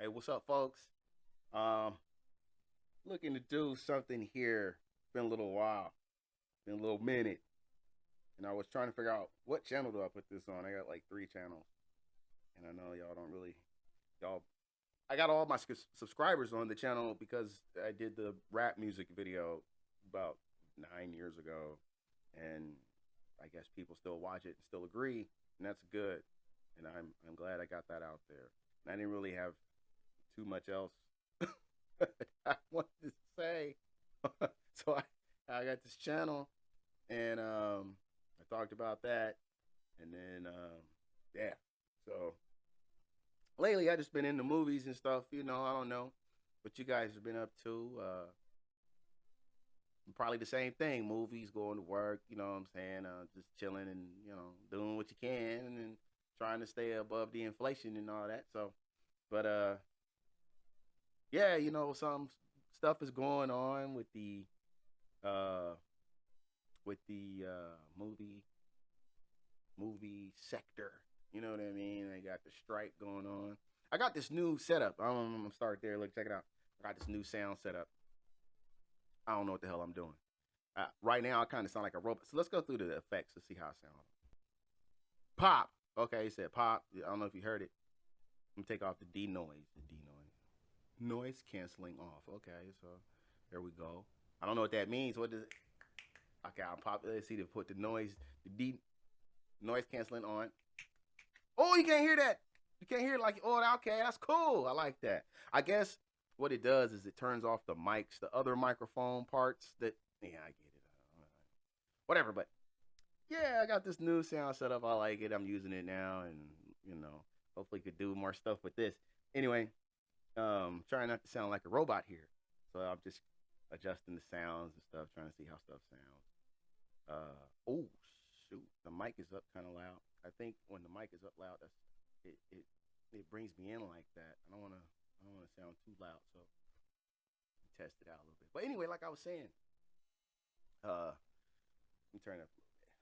Hey, what's up, folks? Um, Looking to do something here. Been a little while, been a little minute, and I was trying to figure out what channel do I put this on. I got like three channels, and I know y'all don't really, y'all. I got all my subscribers on the channel because I did the rap music video about 9 years ago, and I guess people still watch it and still agree, and that's good. And I'm glad I got that out there. And I didn't really have too much else I wanted to say. So I got this channel and I talked about that and then yeah. So lately I just been into movies and stuff, I don't know what you guys have been up to. Probably the same thing. Movies, going to work, you know what I'm saying? Just chilling and, doing what you can and then trying to stay above the inflation and all that. So but yeah, some stuff is going on uh with the movie sector. You know what I mean? They got the strike going on. I got this new setup. I'm gonna start there. Look, check it out. I got this new sound setup. I don't know what the hell I'm doing. Right now, I kind of sound like a robot. So let's go through the effects to see how I sound. Pop. Okay, he said pop. I don't know if you heard it. I'm gonna take off the D noise. The D noise canceling off. Okay, so there we go. I don't know what that means. What does it? Okay, I'll pop. Let's see to put the noise canceling on. Oh, you can't hear that. You can't hear it like, oh, okay, that's cool. I like that. I guess what it does is it turns off the mics, the other microphone parts that, yeah, I get it. Whatever, but yeah, I got this new sound set up. I like it. I'm using it now and, hopefully could do more stuff with this. Anyway, trying not to sound like a robot here. So I'm just adjusting the sounds and stuff, trying to see how stuff sounds. Oh shoot, the mic is up kind of loud. I think when the mic is up loud, it brings me in like that. I don't wanna sound too loud, so test it out a little bit. But anyway, like I was saying, let me turn it up a little bit.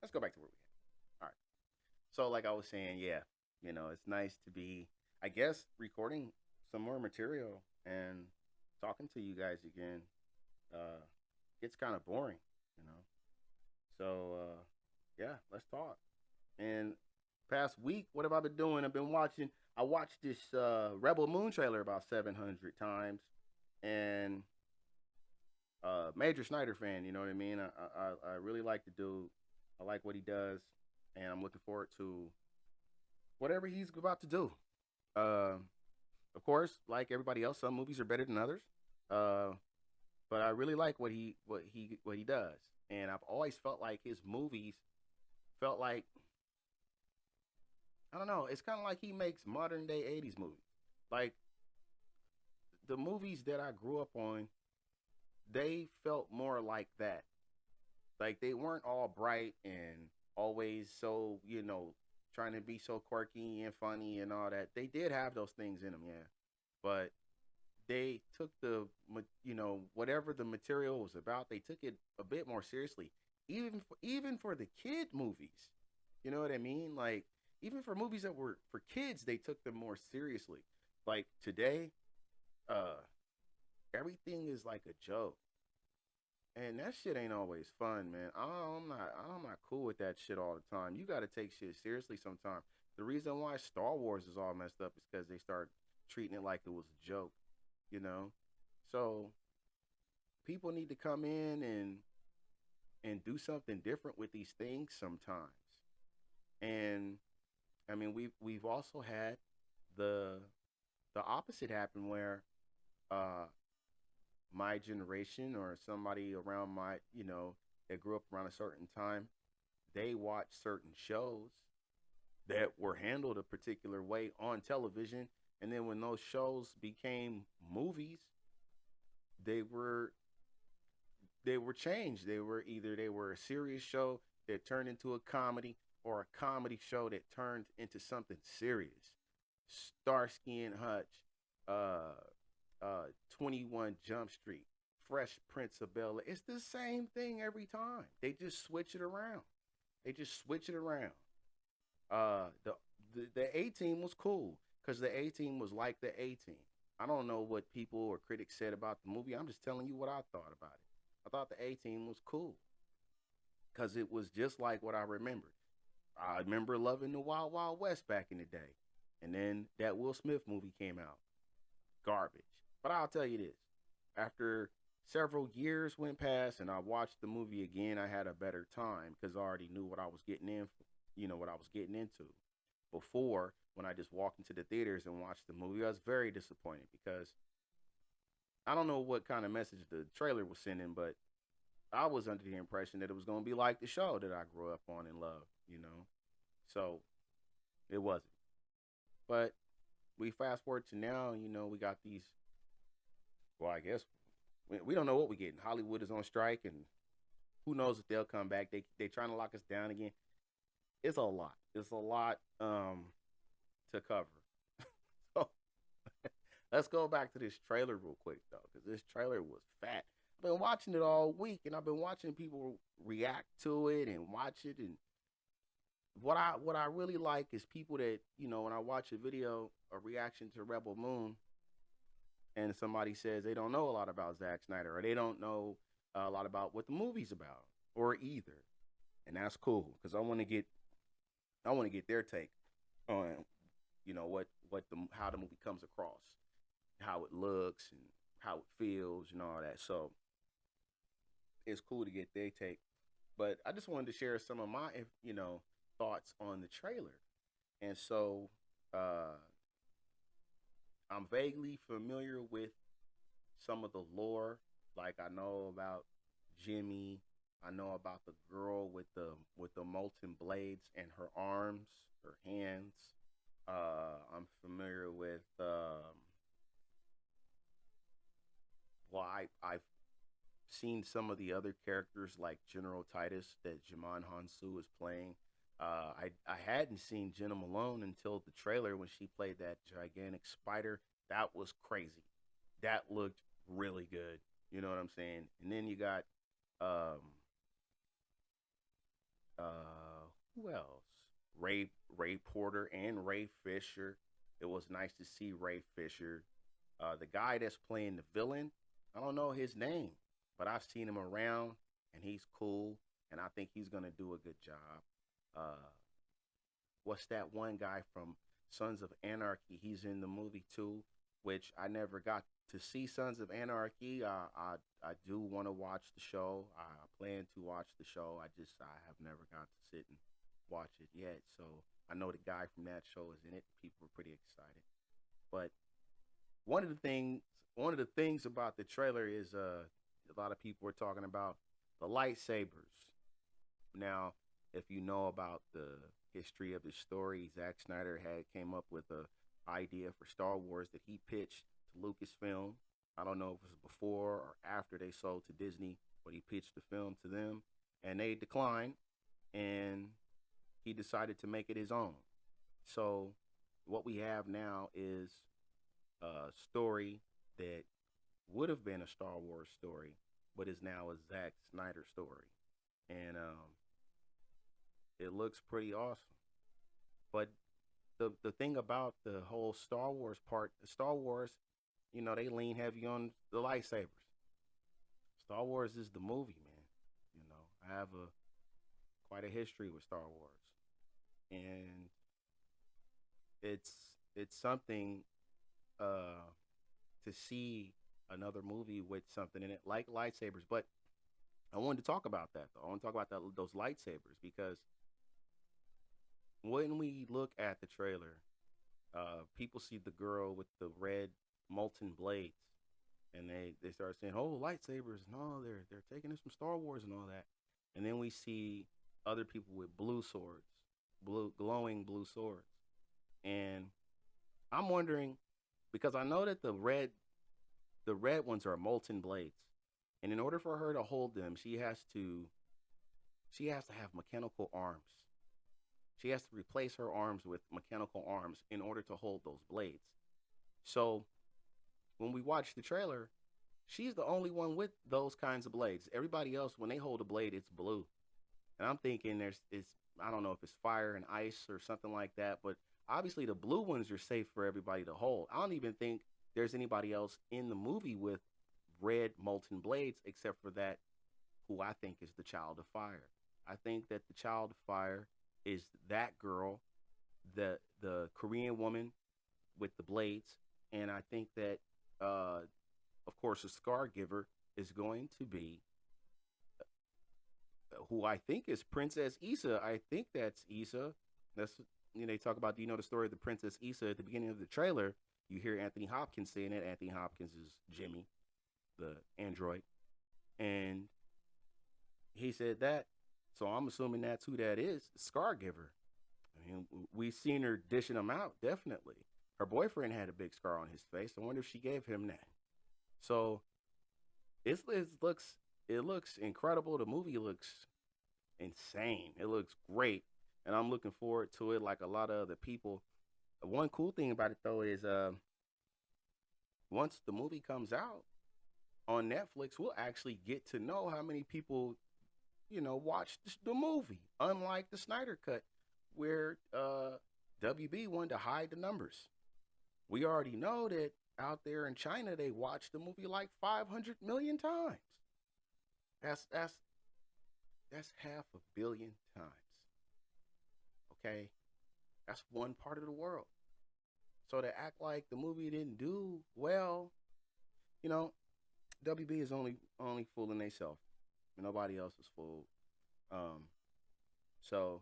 Let's go back to where we at. All right. So like I was saying, yeah, it's nice to be, I guess, recording some more material and talking to you guys again. Uh, it's kind of boring, you know. So yeah, let's talk. And past week, what have I been doing? I've been watching. I watched this Rebel Moon trailer about 700 times, and major Snyder fan. You know what I mean? I really like the dude. I like what he does, and I'm looking forward to whatever he's about to do. Uh, of course, like everybody else, some movies are better than others. Uh, but I really like what he does, and I've always felt like his movies felt like, I don't know. It's kind of like he makes modern day '80s movies. Like the movies that I grew up on, they felt more like that. Like they weren't all bright and always so trying to be so quirky and funny and all that. They did have those things in them, yeah, but they took whatever the material was about, they took it a bit more seriously. Even for the kid movies, you know what I mean? Like even for movies that were for kids, they took them more seriously. Like today, uh, everything is like a joke, and that shit ain't always fun, man. I'm not cool with that shit all the time. You got to take shit seriously sometimes. The reason why Star Wars is all messed up is because they start treating it like it was a joke, you know. So people need to come in and do something different with these things sometimes. And I mean, we've also had the the opposite happen where uh my generation or somebody around my, that grew up around a certain time, they watch certain shows that were handled a particular way on television. And then when those shows became movies, they were they were changed. They were a serious show that turned into a comedy, or a comedy show that turned into something serious. Starsky and Hutch, uh, 21 Jump Street, Fresh Prince of Bel Air. It's the same thing every time. They just switch it around. They just switch it around. The The A Team was cool because the A Team was like the A Team. I don't know what people or critics said about the movie. I'm just telling you what I thought about it. I thought the A Team was cool because it was just like what I remembered. I remember loving the Wild Wild West back in the day, and then that Will Smith movie came out, garbage. But I'll tell you this: after several years went past and I watched the movie again, I had a better time because I already knew what I was getting in, what I was getting into. Before, when I just walked into the theaters and watched the movie, I was very disappointed because I don't know what kind of message the trailer was sending, but I was under the impression that it was going to be like the show that I grew up on and loved. So it wasn't. But we fast forward to now, we got these, well, I guess we don't know what we're getting. Hollywood is on strike, and who knows if they'll come back. They trying to lock us down again. It's a lot. It's a lot to cover. So let's go back to this trailer real quick though, because this trailer was fat. I've been watching it all week, and I've been watching people react to it and watch it. And what I really like is people that when I watch a video, a reaction to Rebel Moon, and somebody says they don't know a lot about Zack Snyder or they don't know a lot about what the movie's about or either, and that's cool because I want to get their take on what the how the movie comes across, how it looks and how it feels and all that. So it's cool to get their take. But I just wanted to share some of my thoughts on the trailer. And so I'm vaguely familiar with some of the lore. Like I know about Jimmy. I know about the girl with the molten blades in her arms, her hands. I'm familiar with I've seen some of the other characters like General Titus that Jamon Hansu is playing. I hadn't seen Jenna Malone until the trailer when she played that gigantic spider. That was crazy. That looked really good. You know what I'm saying? And then you got um, who else? Ray Porter and Ray Fisher. It was nice to see Ray Fisher. The guy that's playing the villain, I don't know his name, but I've seen him around and he's cool and I think he's gonna do a good job. Uh, what's that one guy from Sons of Anarchy? He's in the movie too, which I never got to see Sons of Anarchy. I do want to watch the show. I plan to watch the show. I have never got to sit and watch it yet. So I know the guy from that show is in it. People are pretty excited. But one of the things one of the things about the trailer is a lot of people are talking about the lightsabers. Now, if you know about the history of the story, Zack Snyder had came up with a idea for Star Wars that he pitched to Lucasfilm. I don't know if it was before or after they sold to Disney, but he pitched the film to them and they declined, and he decided to make it his own. So what we have now is a story that would have been a Star Wars story, but is now a Zack Snyder story. And it looks pretty awesome. But the thing about the whole Star Wars part, Star Wars, they lean heavy on the lightsabers. Star Wars is the movie, man. I have a quite a history with Star Wars, and it's it's something to see another movie with something in it like lightsabers. But I wanted to talk about that though. I want to talk about those lightsabers because when we look at the trailer, people see the girl with the red molten blades, and they start saying, "Oh, lightsabers! No, they're taking this from Star Wars and all that." And then we see other people with blue swords, glowing blue swords, and I'm wondering because I know that the red ones are molten blades, and in order for her to hold them, she has to have mechanical arms. She has to replace her arms with mechanical arms in order to hold those blades. So when we watch the trailer, she's the only one with those kinds of blades. Everybody else, when they hold a blade, it's blue. And I'm thinking I don't know if it's fire and ice or something like that, but obviously the blue ones are safe for everybody to hold. I don't even think there's anybody else in the movie with red molten blades except for that who I think is the child of fire. I think that the child of fire is that girl, the Korean woman with the blades, and I think that of course the scar giver is going to be who I think is Princess Issa. I think that's Issa. That's they talk about. Do you know the story of the Princess Issa at the beginning of the trailer? You hear Anthony Hopkins saying it. Anthony Hopkins is Jimmy, the android, and he said that. So I'm assuming that's who that is, the Scar Giver. I mean, we seen her dishing him out, definitely. Her boyfriend had a big scar on his face. I wonder if she gave him that. So it looks incredible. The movie looks insane. It looks great, and I'm looking forward to it. Like a lot of other people. One cool thing about it though is once the movie comes out on Netflix, we'll actually get to know how many people watched the movie. Unlike the Snyder cut, where WB wanted to hide the numbers. We already know that out there in China they watched the movie like 500 million times. That's that's half a billion times. Okay, that's one part of the world. So to act like the movie didn't do well, you know, WB is only fooling themselves. Nobody else is fooled. Um, so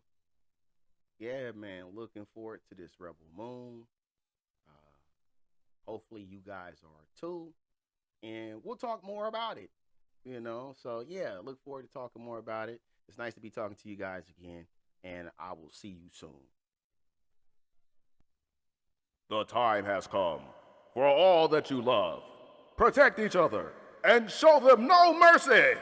yeah, man, looking forward to this Rebel Moon. Hopefully you guys are too, and we'll talk more about it. So yeah, look forward to talking more about it. It's nice to be talking to you guys again, and I will see you soon. The time has come for all that you love. Protect each other and show them no mercy.